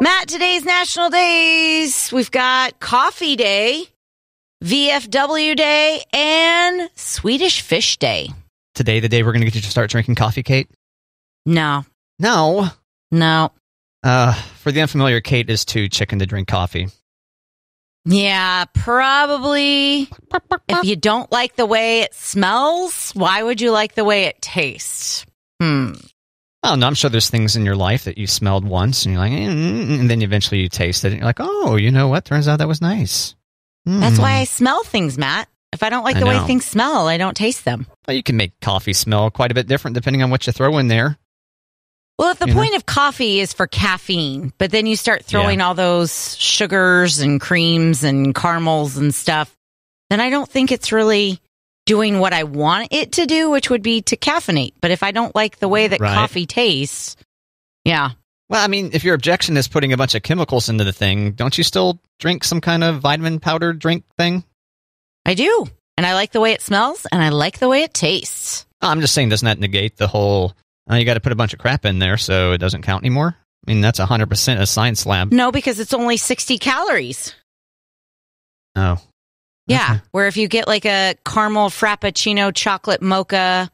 Matt, today's national days. We've got Coffee Day, VFW Day, and Swedish Fish Day. Today, the day we're going to get you to start drinking coffee, Kate? No. No? No. For the unfamiliar, Kate is too chicken to drink coffee. Yeah, probably. If you don't like the way it smells, why would you like the way it tastes? Oh, no, I'm sure there's things in your life that you smelled once, and you're like, and then eventually you taste it, and you're like, oh, you know what? Turns out that was nice. That's why I smell things, Matt. If I don't like the way things smell, I don't taste them. Well, you can make coffee smell quite a bit different depending on what you throw in there. Well, if the point of coffee is for caffeine, but then you start throwing all those sugars and creams and caramels and stuff, then I don't think it's really doing what I want it to do, which would be to caffeinate. But if I don't like the way that coffee tastes, yeah. Well, I mean, if your objection is putting a bunch of chemicals into the thing, don't you still drink some kind of vitamin powder drink thing? I do. And I like the way it smells, and I like the way it tastes. I'm just saying, doesn't that negate the whole, you got to put a bunch of crap in there so it doesn't count anymore? I mean, that's 100% a science lab. No, because it's only 60 calories. Oh. Yeah, where if you get like a caramel frappuccino chocolate mocha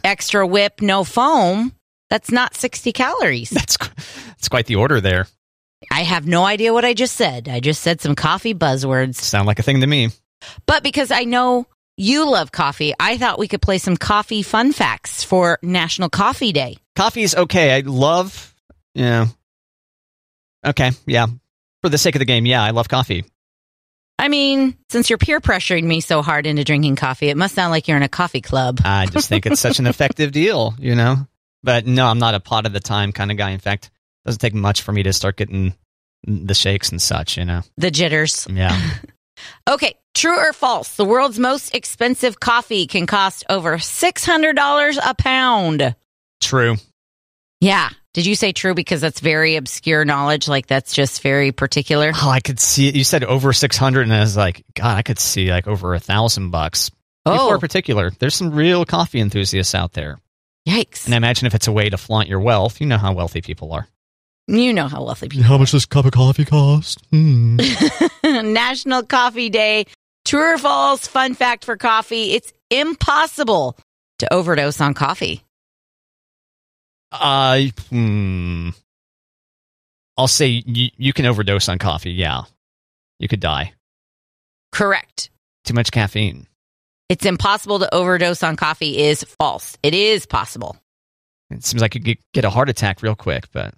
extra whip, no foam, that's not 60 calories. That's quite the order there. I have no idea what I just said. I just said some coffee buzzwords. Sound like a thing to me. But because I know you love coffee, I thought we could play some coffee fun facts for National Coffee Day. Coffee's okay. I love, okay, yeah. For the sake of the game, yeah, I love coffee. I mean, since you're peer pressuring me so hard into drinking coffee, it must sound like you're in a coffee club. I just think it's such an effective deal, But no, I'm not a pot of the time kind of guy. In fact, it doesn't take much for me to start getting the shakes and such, The jitters. Yeah. Okay, true or false? The world's most expensive coffee can cost over $600 a pound. True. Yeah. Did you say true because that's very obscure knowledge? Like that's just very particular? Oh, I could see it. You said over 600 and I was like, God, I could see like over $1,000. Before particular, there's some real coffee enthusiasts out there. Yikes. And I imagine if it's a way to flaunt your wealth, you know how wealthy people are. You know how wealthy people How much does a cup of coffee cost? National Coffee Day. True or false? Fun fact for coffee. It's impossible to overdose on coffee. I'll say you can overdose on coffee, yeah. You could die. Correct. Too much caffeine. It's impossible to overdose on coffee is false. It is possible. It seems like you could get a heart attack real quick, but...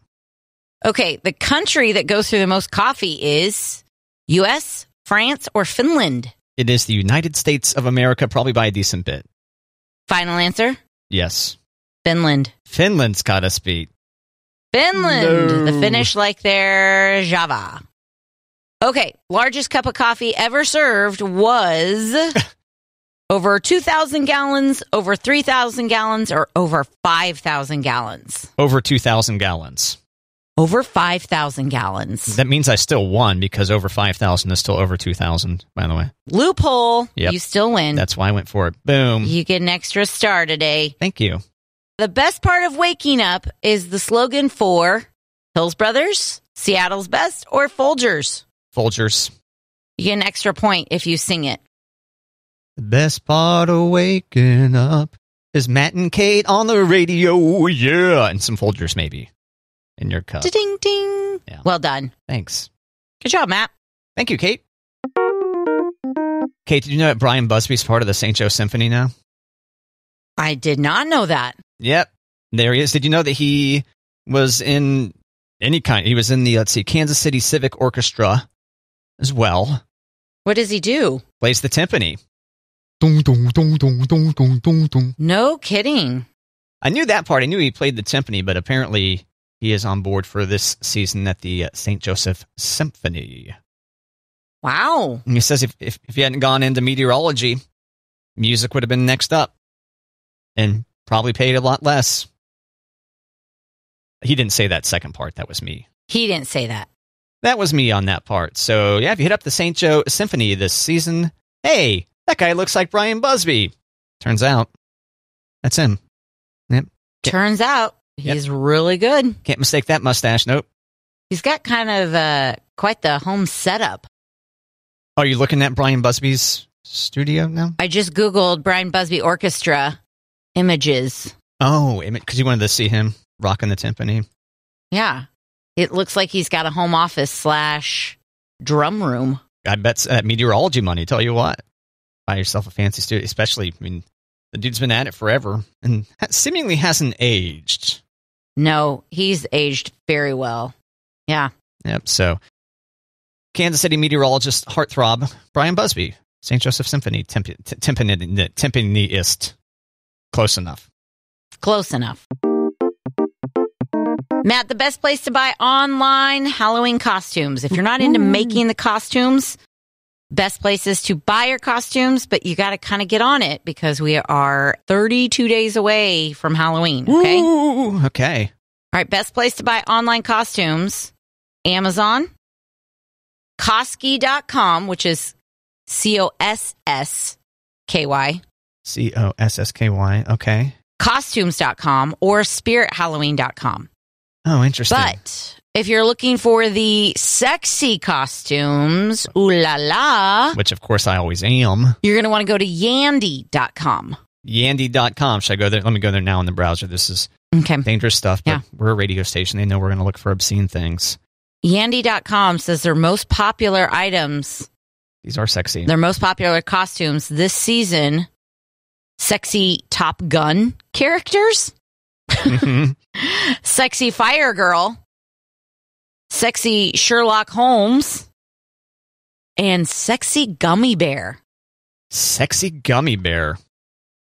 Okay, the country that goes through the most coffee is U.S., France, or Finland? It is the United States of America, probably by a decent bit. Final answer? Yes. Finland. Finland's got us beat. Finland. No. The Finnish like their Java. Okay, largest cup of coffee ever served was over 2,000 gallons, over 3,000 gallons, or over 5,000 gallons? Over 2,000 gallons. Over 5,000 gallons. That means I still won because over 5,000 is still over 2,000, by the way. Loophole. Yep. You still win. That's why I went for it. Boom. You get an extra star today. Thank you. The best part of waking up is the slogan for Hills Brothers, Seattle's Best, or Folgers. Folgers. You get an extra point if you sing it. The best part of waking up is Matt and Kate on the radio. Yeah. And some Folgers, maybe, in your cup. Ding, ding. Yeah. Well done. Thanks. Good job, Matt. Thank you, Kate. Kate, did you know that Brian Busby's part of the St. Joe Symphony now? I did not know that. Yep. There he is. Did you know that he was in he was in the, Kansas City Civic Orchestra as well. What does he do? Plays the timpani. No kidding. I knew that part. I knew he played the timpani, but apparently he is on board for this season at the St. Joseph Symphony. Wow. And he says if he hadn't gone into meteorology, music would have been next up and probably paid a lot less. He didn't say that second part. That was me. He didn't say that. That was me on that part. So, yeah, if you hit up the St. Joe Symphony this season, hey, that guy looks like Brian Busby. Turns out, that's him. Yep. Turns out, he's really good. Can't mistake that mustache. Nope. He's got kind of quite the home setup. Are you looking at Brian Busby's studio now? I just Googled Brian Busby Orchestra images. Oh, because you wanted to see him rocking the timpani. Yeah. It looks like he's got a home office / drum room. I bet that meteorology money, tell you what. Buy yourself a fancy studio, especially, I mean, the dude's been at it forever and seemingly hasn't aged. No, he's aged very well. Yeah. Yep, so Kansas City meteorologist, heartthrob, Brian Busby, St. Joseph Symphony, timpaniist. Close enough. Close enough. Matt, the best place to buy online Halloween costumes. If you're not into making the costumes, best place is to buy your costumes, but you got to kind of get on it because we are 32 days away from Halloween. Okay. Ooh, okay. All right. Best place to buy online costumes, Amazon, Koski.com, which is COSSKY. COSSKY. Okay. Costumes.com or spirithalloween.com. Oh, interesting. But if you're looking for the sexy costumes, ooh la la, which of course I always am, you're going to want to go to yandy.com. Yandy.com. Should I go there? Let me go there now in the browser. This is dangerous stuff, but we're a radio station. They know we're going to look for obscene things. Yandy.com says their most popular items. These are sexy. Their most popular costumes this season, sexy Top Gun characters. Mm-hmm. Sexy Fire Girl, sexy Sherlock Holmes, and sexy Gummy Bear. Sexy Gummy Bear.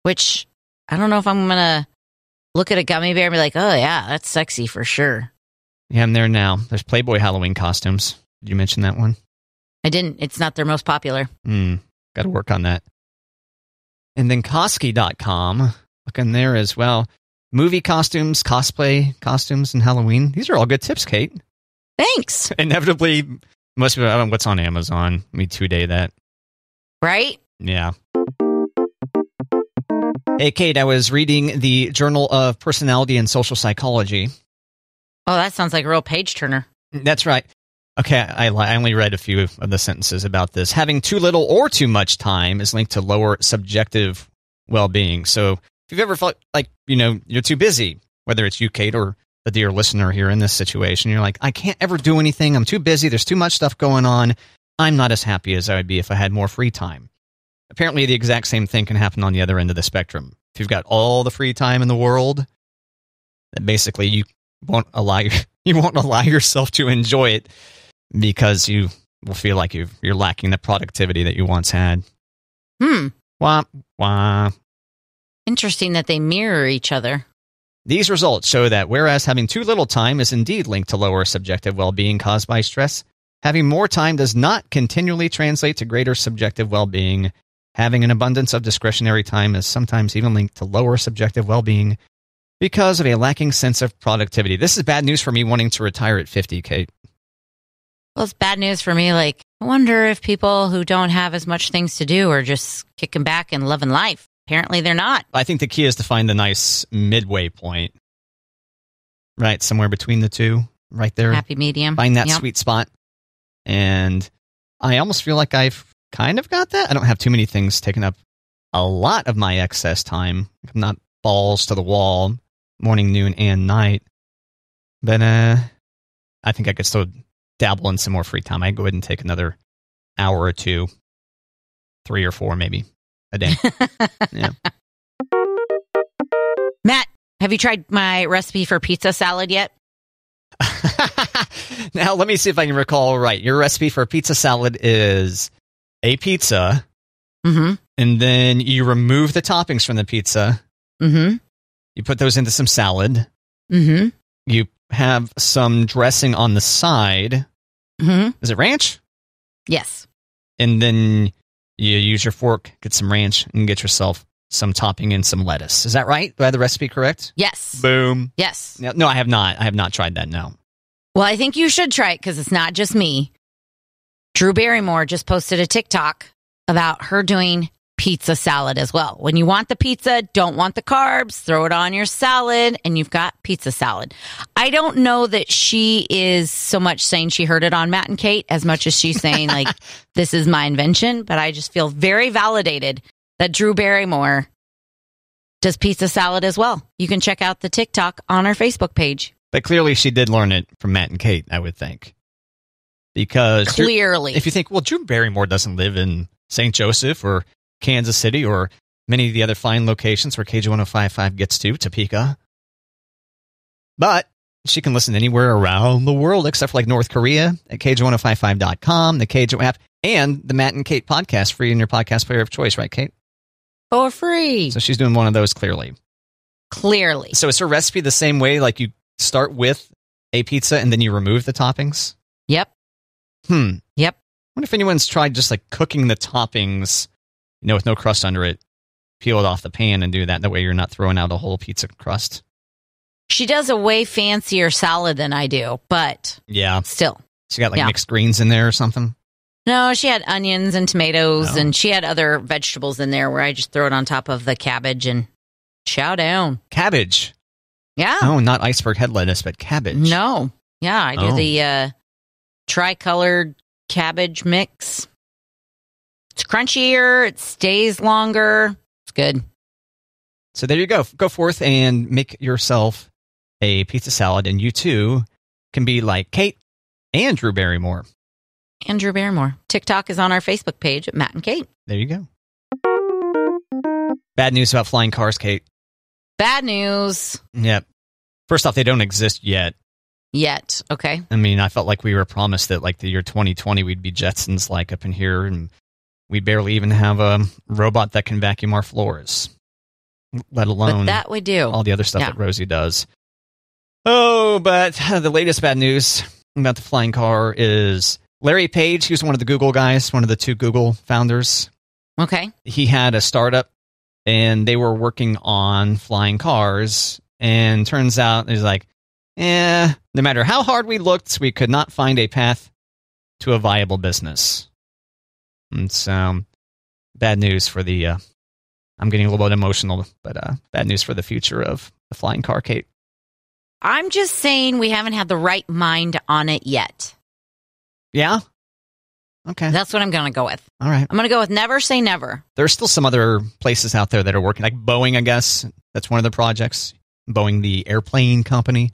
Which, I don't know if I'm going to look at a gummy bear and be like, oh yeah, that's sexy for sure. Yeah, I'm there now. There's Playboy Halloween costumes. Did you mention that one? I didn't. It's not their most popular. Got to work on that. And then Koski.com. Looking there as well. Movie costumes, cosplay costumes, and Halloween. These are all good tips, Kate. Thanks. Inevitably, most people, I don't know what's on Amazon. Let me 2-day that. Right? Yeah. Hey, Kate, I was reading the Journal of Personality and Social Psychology. Oh, that sounds like a real page turner. That's right. Okay, I only read a few of the sentences about this. Having too little or too much time is linked to lower subjective well-being. So if you've ever felt like, you're too busy, whether it's you, Kate, or the dear listener here in this situation, you're like, I can't ever do anything. I'm too busy. There's too much stuff going on. I'm not as happy as I would be if I had more free time. Apparently, the exact same thing can happen on the other end of the spectrum. If you've got all the free time in the world, then basically you won't allow yourself to enjoy it because you will feel like you're lacking the productivity that you once had. Wah, wah. Interesting that they mirror each other. These results show that whereas having too little time is indeed linked to lower subjective well-being caused by stress, having more time does not continually translate to greater subjective well-being. Having an abundance of discretionary time is sometimes even linked to lower subjective well-being because of a lacking sense of productivity. This is bad news for me wanting to retire at 50, Kate. Well, it's bad news for me. Like, I wonder if people who don't have as much things to do are just kicking back and loving life. Apparently they're not. I think the key is to find the nice midway point. Right, somewhere between the two, right there. Happy medium. Find that sweet spot. And I almost feel like I've kind of got that. I don't have too many things taking up a lot of my excess time. I'm not balls to the wall, morning, noon, and night. But I think I could still dabble in some more free time. I'd go ahead and take another hour or two, 3 or 4 maybe a day. Yeah. Matt, have you tried my recipe for pizza salad yet? Now, let me see if I can recall right. Your recipe for pizza salad is a pizza, and then you remove the toppings from the pizza. You put those into some salad. You have some dressing on the side. Is it ranch? Yes. And then you use your fork, get some ranch, and get yourself some topping and some lettuce. Is that right? Do I have the recipe correct? Yes. Boom. Yes. No, I have not. I have not tried that, no. Well, I think you should try it because it's not just me. Drew Barrymore just posted a TikTok about her doing pizza salad as well. When you want the pizza, don't want the carbs, throw it on your salad, and you've got pizza salad. I don't know that she is so much saying she heard it on Matt and Kate as much as she's saying, like, this is my invention, but I just feel very validated that Drew Barrymore does pizza salad as well. You can check out the TikTok on her Facebook page. But clearly she did learn it from Matt and Kate, I would think. Because clearly, if you think, well, Drew Barrymore doesn't live in St. Joseph or Kansas City or many of the other fine locations where KJ1055 gets to, Topeka. But she can listen anywhere around the world except for like North Korea at KJ1055.com, the KJ app, and the Matt and Kate podcast, free in your podcast player of choice, right, Kate? For free. So she's doing one of those clearly. Clearly. So is her recipe the same way, like you start with a pizza and then you remove the toppings? Yep. I Yep. wonder if anyone's tried just like cooking the toppings, with no crust under it, peel it off the pan and do that. That way you're not throwing out a whole pizza crust. She does a way fancier salad than I do, but yeah, still. She got like mixed greens in there or something? No, she had onions and tomatoes, and she had other vegetables in there where I just throw it on top of the cabbage and chow down. Cabbage? Yeah. Oh, not iceberg head lettuce, but cabbage. No. Yeah, I do the tricolored cabbage mix. It's crunchier. It stays longer. It's good. So there you go. Go forth and make yourself a pizza salad, and you too can be like Kate and Drew Barrymore. Andrew Barrymore. TikTok is on our Facebook page at Matt and Kate. There you go. Bad news about flying cars, Kate. Bad news. Yep. First off, they don't exist yet. Yet. Okay. I mean, I felt like we were promised that like the year 2020 we'd be Jetsons like up in here, and we barely even have a robot that can vacuum our floors, let alone but that we do. All the other stuff that Rosie does. Oh, but the latest bad news about the flying car is Larry Page. He was one of the Google guys, one of the two Google founders. Okay. He had a startup, and they were working on flying cars, and turns out he's like, no matter how hard we looked, we could not find a path to a viable business. And so, bad news for the, I'm getting a little bit emotional, but bad news for the future of the flying car, Kate. I'm just saying we haven't had the right mind on it yet. Yeah? Okay. That's what I'm going to go with. All right. I'm going to go with never say never. There's still some other places out there that are working, like Boeing, I guess. That's one of the projects. Boeing, the airplane company.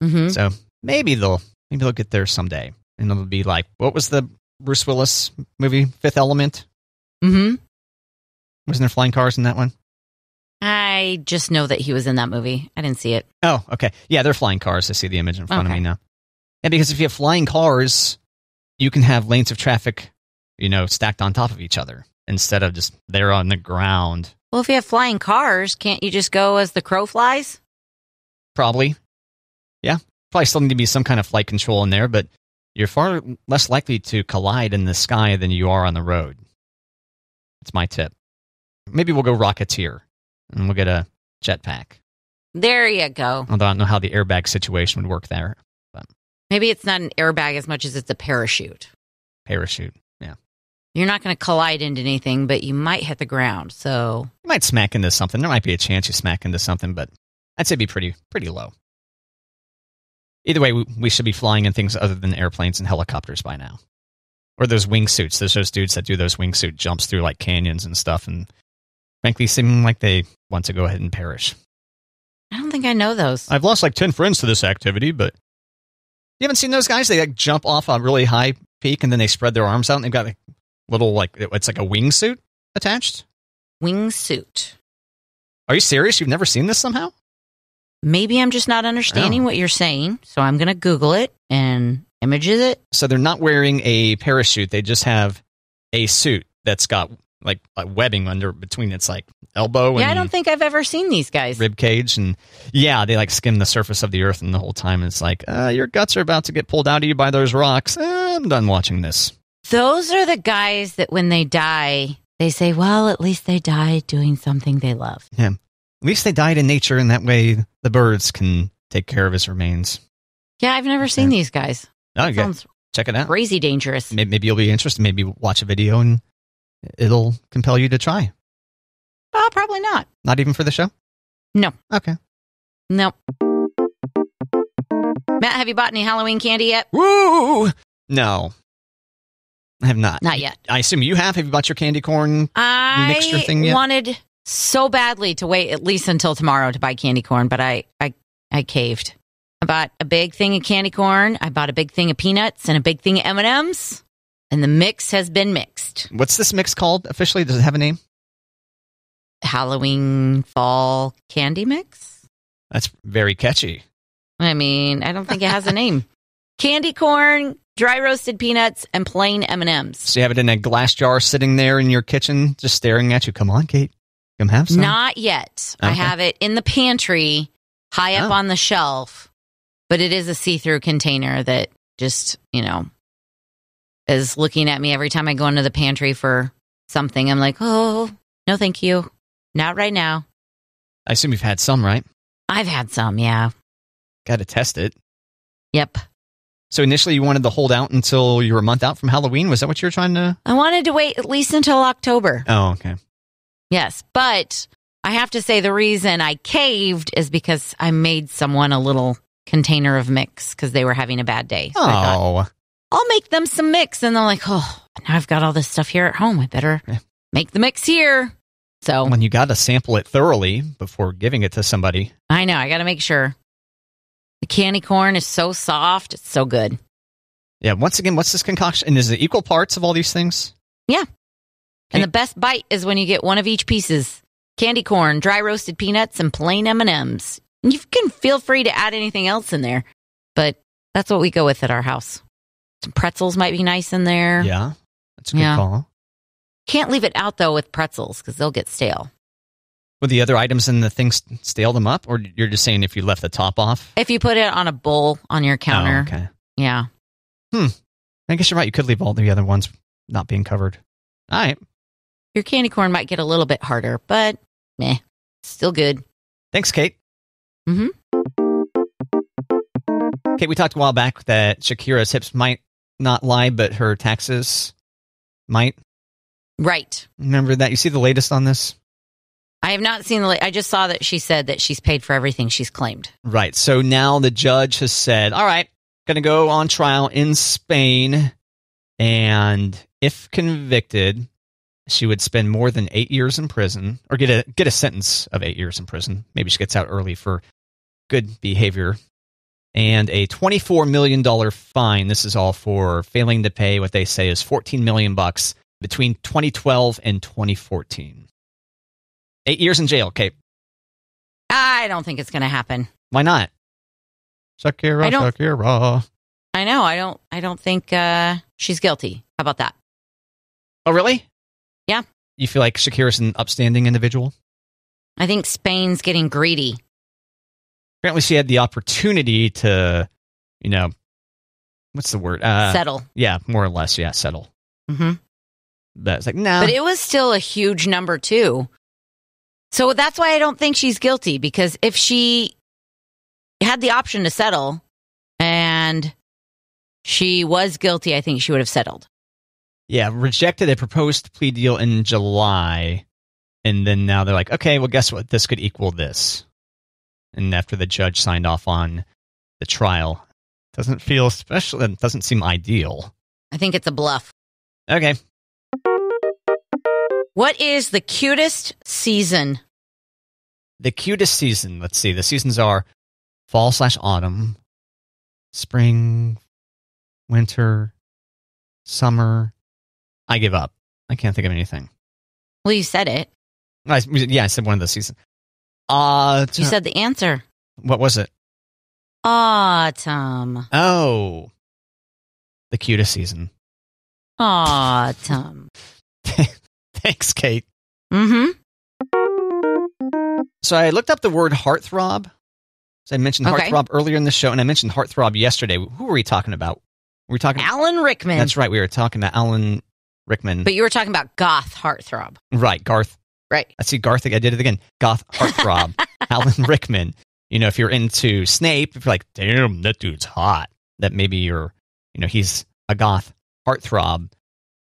Mm-hmm. So maybe they'll get there someday. And it'll be like, what was the Bruce Willis movie, Fifth Element? Mm-hmm. Wasn't there flying cars in that one? I just know that he was in that movie. I didn't see it. Oh, okay. Yeah, they're flying cars. I see the image in front of me now. And because if you have flying cars, you can have lanes of traffic, stacked on top of each other instead of just there on the ground. Well, if you have flying cars, can't you just go as the crow flies? Probably. Yeah. Probably still need to be some kind of flight control in there, but you're far less likely to collide in the sky than you are on the road. That's my tip. Maybe we'll go Rocketeer, and we'll get a jetpack. There you go. Although I don't know how the airbag situation would work there. But maybe it's not an airbag as much as it's a parachute. Parachute, yeah. You're not going to collide into anything, but you might hit the ground, so... You might smack into something. There might be a chance you smack into something, but I'd say it'd be pretty low. Either way, we should be flying in things other than airplanes and helicopters by now. Or those wingsuits. There's those dudes that do those wingsuit jumps through like canyons and stuff, and frankly seem like they want to go ahead and perish. I don't think I know those. I've lost like 10 friends to this activity, but you haven't seen those guys? They like jump off a really high peak and then they spread their arms out and they've got like little, like, it's like a wingsuit attached? Wingsuit. Are you serious? You've never seen this somehow? Maybe I'm just not understanding what you're saying, so I'm going to Google it and images it. So they're not wearing a parachute. They just have a suit that's got like webbing under between its like elbow and I don't think I've ever seen these guys. Rib cage. And yeah, they like skim the surface of the earth, and the whole time it's like, your guts are about to get pulled out of you by those rocks. I'm done watching this. Those are the guys that when they die, they say, well, at least they died doing something they love. Yeah. At least they died in nature, and that way the birds can take care of his remains. Yeah, I've never seen these guys. Oh, Sounds check it out. crazy dangerous. Maybe you'll be interested. Maybe watch a video and it'll compel you to try. Probably not. Not even for the show? No. Okay. Nope. Matt, have you bought any Halloween candy yet? Woo! No. I have not. Not yet. I assume you have. Have you bought your candy corn mixture thing yet? I wanted so badly to wait at least until tomorrow to buy candy corn, but I caved. I bought a big thing of candy corn. I bought a big thing of peanuts and a big thing of M&Ms, and the mix has been mixed. What's this mix called officially? Does it have a name? Halloween fall candy mix? That's very catchy. I mean, I don't think it has a name. Candy corn, dry roasted peanuts, and plain M&Ms. So you have it in a glass jar sitting there in your kitchen, just staring at you. Come on, Kate. Come have some. Not yet. Okay. I have it in the pantry, high up on the shelf, but it is a see-through container that just, is looking at me every time I go into the pantry for something. I'm like, oh, no, thank you. Not right now. I assume you've had some, right? I've had some, yeah. Got to test it. Yep. So initially you wanted to hold out until you were a month out from Halloween? Was that what you were trying to... I wanted to wait at least until October. Oh, okay. Yes, but I have to say the reason I caved is because I made someone a little container of mix because they were having a bad day. So I thought, I'll make them some mix. And they're like, oh, now I've got all this stuff here at home. I better make the mix here. So when you got to sample it thoroughly before giving it to somebody. I know. I got to make sure. The candy corn is so soft. It's so good. Yeah. Once again, what's this concoction? And is it equal parts of all these things? Yeah. And the best bite is when you get one of each pieces. Candy corn, dry roasted peanuts, and plain M&Ms. And you can feel free to add anything else in there. But that's what we go with at our house. Some pretzels might be nice in there. Yeah. That's a good call. Can't leave it out, though, with pretzels because they'll get stale. Would the other items in the things stale them up? Or you're just saying if you left the top off? If you put it on a bowl on your counter. Oh, okay. Yeah. I guess you're right. You could leave all the other ones not being covered. All right. Your candy corn might get a little bit harder, but still good. Thanks, Kate. Mm-hmm. Kate, we talked a while back that Shakira's hips might not lie, but her taxes might. Right. Remember that? You see the latest on this? I have not seen I just saw that she said that she's paid for everything she's claimed. Right. So now the judge has said, all right, going to go on trial in Spain. And if convicted, she would spend more than 8 years in prison or get a sentence of 8 years in prison. Maybe she gets out early for good behavior. And a $24 million fine. This is all for failing to pay what they say is $14 million between 2012 and 2014. 8 years in jail, Kate. I don't think it's going to happen. Why not? Shakira. I know. I don't think she's guilty. How about that? Oh, really? Yeah. You feel like Shakira's an upstanding individual? I think Spain's getting greedy. Apparently she had the opportunity to, what's the word? Settle. Yeah, more or less. Yeah, settle. Mm-hmm. But it's like, no. But it was still a huge number, too. So that's why I don't think she's guilty, because if she had the option to settle and she was guilty, I think she would have settled. Yeah, rejected a proposed plea deal in July. And then now they're like, okay, well, guess what? This could equal this. And after the judge signed off on the trial, doesn't feel special. It doesn't seem ideal. I think it's a bluff. Okay. What is the cutest season? The cutest season. Let's see. The seasons are fall/autumn, spring, winter, summer. I give up. I can't think of anything. Well, you said it. I said one of the seasons. You said the answer. What was it? Autumn. Oh. The cutest season. Autumn. Thanks, Kate. Mm-hmm. So I looked up the word heartthrob. So I mentioned heartthrob earlier in the show, and I mentioned heartthrob yesterday. Who were we talking about? Were we talking Alan Rickman. That's right. We were talking about Alan Rickman. But you were talking about goth heartthrob. Right. Garth. Right. I see Garth. I did it again. Goth heartthrob. Alan Rickman. If you're into Snape, if you're like, damn, that dude's hot, that maybe he's a goth heartthrob.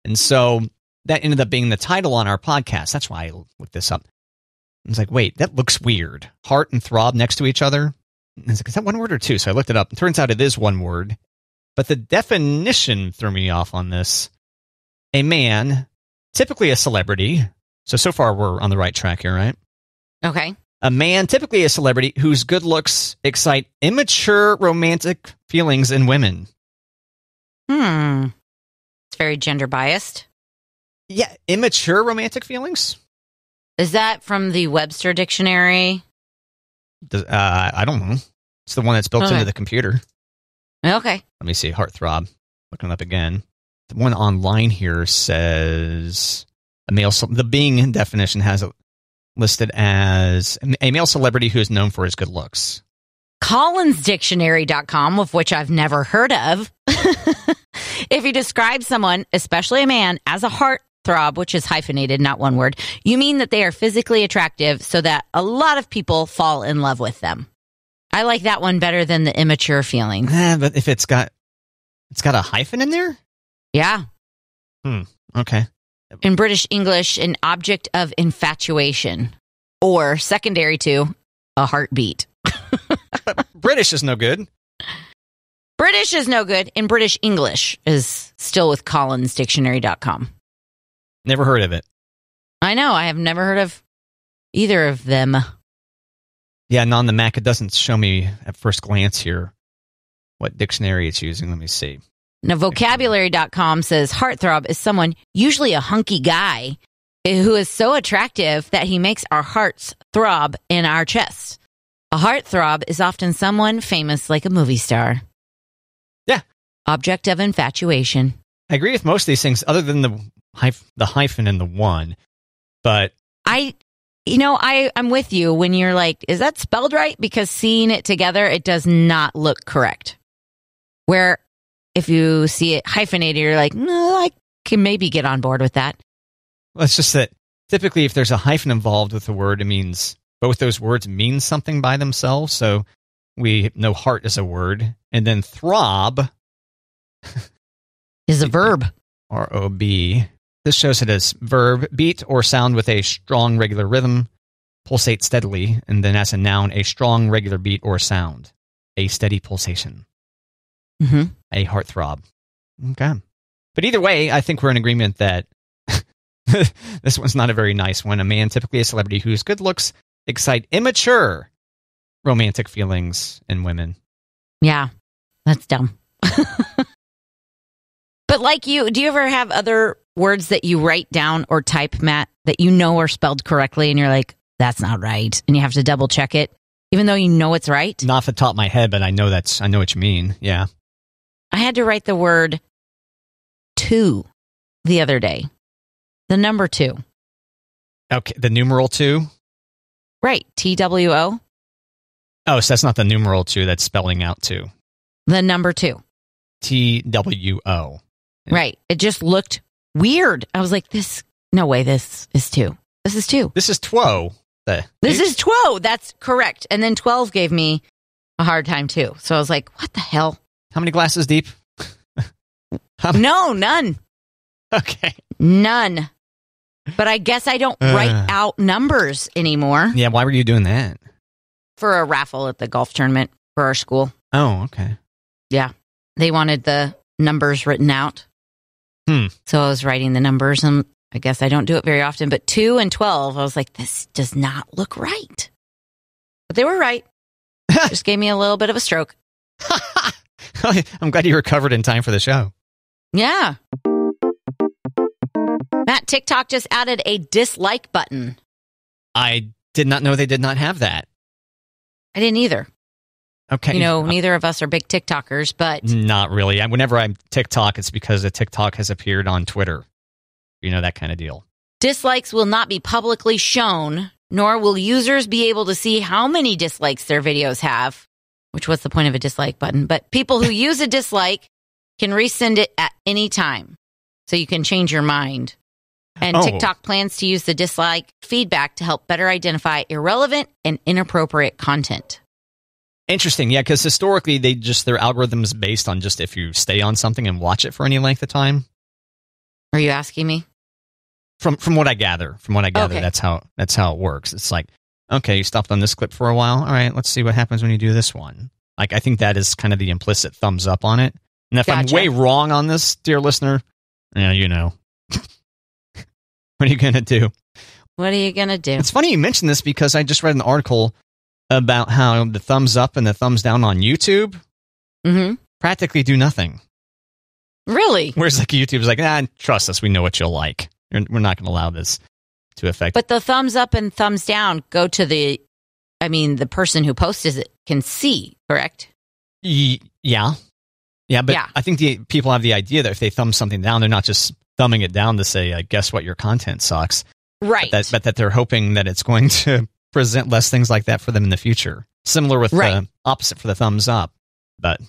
And so that ended up being the title on our podcast. That's why I looked this up. I was like, wait, that looks weird. Heart and throb next to each other. And I was like, is that one word or two? So I looked it up. It turns out it is one word. But the definition threw me off on this. A man, typically a celebrity. So far we're on the right track here, right? Okay. A man, typically a celebrity, whose good looks excite immature romantic feelings in women. It's very gender biased. Yeah, immature romantic feelings? Is that from the Webster Dictionary? I don't know. It's the one that's built into the computer. Okay. Let me see. Heartthrob. Looking it up again. The one online here says a male. The Bing definition has it listed as a male celebrity who is known for his good looks. CollinsDictionary.com, of which I've never heard of. If you describe someone, especially a man, as a heartthrob, which is hyphenated, not one word, you mean that they are physically attractive so that a lot of people fall in love with them. I like that one better than the immature feeling. But if it's got a hyphen in there? Yeah. Okay. In British English, an object of infatuation, or secondary to a heartbeat. But British is no good. British is no good. In British English is still with CollinsDictionary.com. Never heard of it. I know. I have never heard of either of them. Yeah, and on the Mac, it doesn't show me at first glance here what dictionary it's using. Let me see. Now, vocabulary.com says heartthrob is someone, usually a hunky guy, who is so attractive that he makes our hearts throb in our chests. A heartthrob is often someone famous, like a movie star. Yeah. Object of infatuation. I agree with most of these things, other than the hyphen and the one. But I'm with you when you're like, is that spelled right? Because seeing it together, it does not look correct. Where if you see it hyphenated, you're like, no, I can maybe get on board with that. Well, it's just that typically if there's a hyphen involved with the word, it means both those words mean something by themselves. So we know heart is a word. And then throb is a verb. R-O-B. This shows it as verb, beat or sound with a strong regular rhythm, pulsate steadily, and then as a noun, a strong regular beat or sound, a steady pulsation, a heartthrob. Okay. But either way, I think we're in agreement that this one's not a very nice one. A man, typically a celebrity whose good looks excite immature romantic feelings in women. Yeah, that's dumb. But like you, do you ever have other words that you write down or type, Matt, that you know are spelled correctly and you're like, that's not right, and you have to double check it, even though you know it's right? Not off the top of my head, but I know what you mean. Yeah. I had to write the word 2 the other day. The number 2. Okay, the numeral 2? Right, TWO. Oh, so that's not the numeral 2, that's spelling out 2. The number 2. TWO. Right. It just looked weird. I was like, no way, this is 2. This is 2. This is TWO. This is TWO. That's correct. And then 12 gave me a hard time too. So I was like, what the hell? How many glasses deep? No, none. Okay. None. But I guess I don't write out numbers anymore. Yeah, why were you doing that? For a raffle at the golf tournament for our school. Oh, okay. Yeah. They wanted the numbers written out. So I was writing the numbers, and I guess I don't do it very often, but 2 and 12, I was like, this does not look right. But they were right. Just gave me a little bit of a stroke. I'm glad you recovered in time for the show. Yeah. Matt, TickTock just added a dislike button. I did not know they did not have that. I didn't either. Okay. Neither of us are big TikTokers, but... Not really. Whenever I'm TikTok, it's because a TikTok has appeared on Twitter. That kind of deal. Dislikes will not be publicly shown, nor will users be able to see how many dislikes their videos have, which was the point of a dislike button. But people who use a dislike can resend it at any time, so you can change your mind. And TikTok plans to use the dislike feedback to help better identify irrelevant and inappropriate content. Interesting, yeah, because historically, their algorithms based on just if you stay on something and watch it for any length of time. Are you asking me? From what I gather, Okay. that's how it works. It's like, okay, you stopped on this clip for a while. All right, let's see what happens when you do this one. Like, I think that is kind of the implicit thumbs up on it. And if I'm way wrong on this, dear listener, you know, what are you going to do? What are you going to do? It's funny you mentioned this because I just read an article about how the thumbs up and the thumbs down on YouTube practically do nothing. Really? Whereas like YouTube's like, trust us, we know what you'll like. We're not going to allow this to affect. But the thumbs up and thumbs down go to the person who posted it can see, correct? Yeah, but I think the people have the idea that if they thumb something down, they're not just thumbing it down to say, guess what, your content sucks. Right. But that they're hoping that it's going to present less things like that for them in the future. Similar with the opposite for the thumbs up. But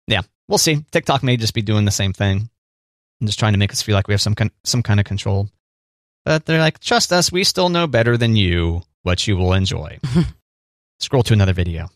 yeah, we'll see. TikTok may just be doing the same thing and just trying to make us feel like we have some kind of control. But they're like, trust us, we still know better than you what you will enjoy. Scroll to another video.